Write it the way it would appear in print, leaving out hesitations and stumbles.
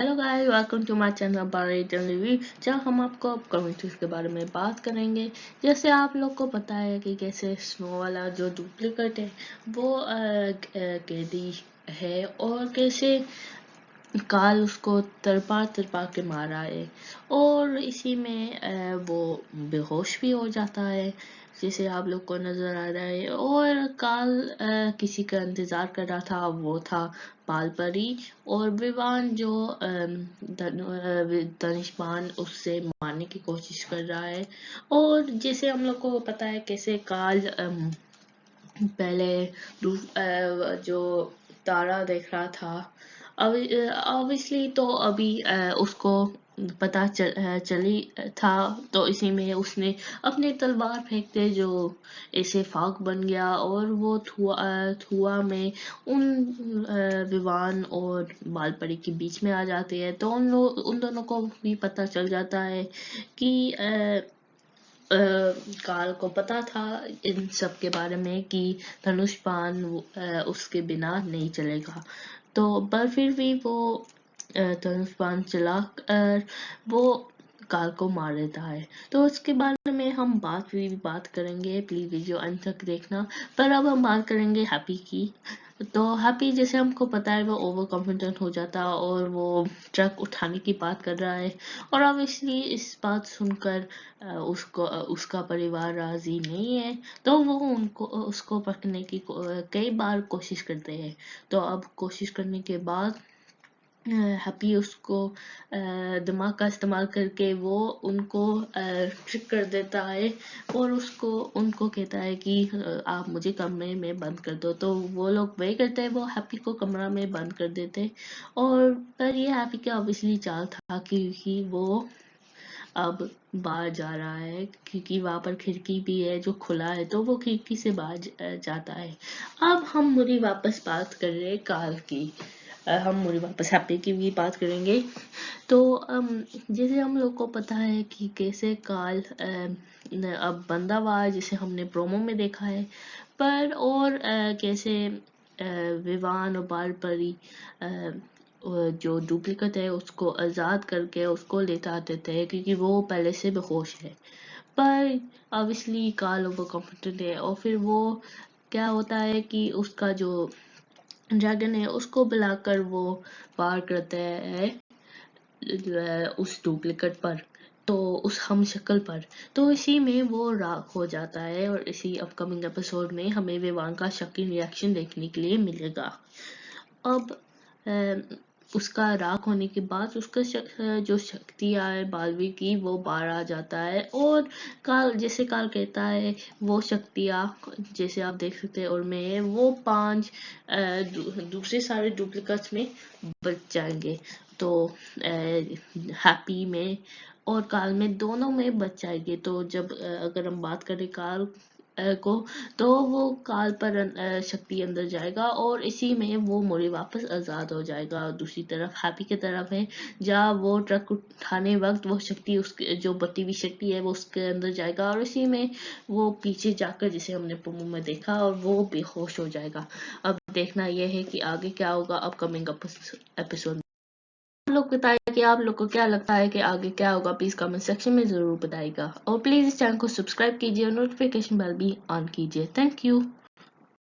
Hello guys, welcome to my channel baritone review, जहाँ हम आपको अपकमिंग चीज़ के बारे में बात करेंगे। जैसे आप लोग को पता है कि कैसे स्नो वाला जो डुप्लीकेट है वो कैदी है और कैसे काल उसको तड़पा तड़पा के मारा है और इसी में वो बेहोश भी हो जाता है जैसे आप लोग को नज़र आ रहा है। और काल किसी का इंतज़ार कर रहा था, वो था पाल परी। और विवान जो धनुष्मान उससे मारने की कोशिश कर रहा है। और जैसे हम लोग को पता है कैसे काल पहले जो तारा देख रहा था, ऑब्वियसली तो अभी उसको पता चली था, तो इसी में उसने अपने तलवार फेंकते जो ऐसे फाग बन गया और वो धुआं में उन विवान और बालपरी के बीच में आ जाते हैं। तो उन दोनों को भी पता चल जाता है कि काल को पता था इन सब के बारे में कि धनुष्पान उसके बिना नहीं चलेगा। तो पर फिर भी वो धनुष्पान चला वो काल को मार देता है। तो उसके बारे में हम बात करेंगे, प्लीज वीडियो अंत तक देखना। पर अब हम बात करेंगे हैप्पी की। तो हैप्पी जैसे हमको पता है वो ओवर कॉन्फिडेंट हो जाता और वो ट्रक उठाने की बात कर रहा है। और ऑब्वियसली इस बात सुनकर उसका परिवार राजी नहीं है, तो वो उसको पकड़ने की कई बार कोशिश करते हैं। तो अब कोशिश करने के बाद हैप्पी उसको दिमाग का इस्तेमाल करके वो उनको ट्रिक कर देता है और उनको कहता है कि आप मुझे कमरे में बंद कर दो। तो वो लोग वही करते हैं, वो हैप्पी को कमरा में बंद कर देते। और पर ये हैप्पी का ऑब्वियसली चाल था क्योंकि वो अब बाहर जा रहा है, क्योंकि वहां पर खिड़की भी है जो खुला है, तो वो खिड़की से बाहर जाता है। अब हम मुड़ी वापस बात कर रहे हैं काल की। हम मुड़ी वापस हैप्पी की भी बात करेंगे। तो जैसे हम लोग को पता है कि कैसे काल अब बंदा हुआ है, जिसे हमने प्रोमो में देखा है। पर और कैसे विवान और बाल परी जो डुप्लीकेट है उसको आज़ाद करके उसको लेता देते हैं, क्योंकि वो पहले से बेहोश है। पर ऑब्वियसली काल ओवर कॉन्फिडेंट है और फिर वो क्या होता है कि उसका जो ड्रैगन है उसको बुलाकर वो वार करते हैं उस डुप्लीकेट पर, तो उस हम शक्ल पर। तो इसी में वो राख हो जाता है और इसी अपकमिंग एपिसोड में हमें विवान का शॉकिंग रिएक्शन देखने के लिए मिलेगा। अब उसका राख होने के बाद उसका जो शक्तियाँ है बालवी की वो बाहर आ जाता है। और काल कहता है वो शक्तियाँ जैसे आप देख सकते हैं और में वो 5 दूसरे सारे डुप्लीकेट्स में बच जाएंगे। तो हैप्पी में और काल में दोनों में बच जाएंगे। तो जब अगर हम बात करें काल को, तो वो काल पर शक्ति अंदर जाएगा और इसी में वो मोड़ी वापस आज़ाद हो जाएगा। और दूसरी तरफ हैप्पी की तरफ है, जहाँ वो ट्रक उठाने वक्त वो शक्ति उसके जो बटी हुई शक्ति है वो उसके अंदर जाएगा और इसी में वो पीछे जाकर जिसे हमने प्रोमो में देखा और वो बेहोश हो जाएगा। अब देखना यह है कि आगे क्या होगा अपकमिंग एपिसोड। आप लोग बताइए कि आप लोग को क्या लगता है कि आगे क्या होगा, प्लीज कमेंट सेक्शन में जरूर बताइएगा। और प्लीज इस चैनल को सब्सक्राइब कीजिए और नोटिफिकेशन बेल भी ऑन कीजिए। Thank you.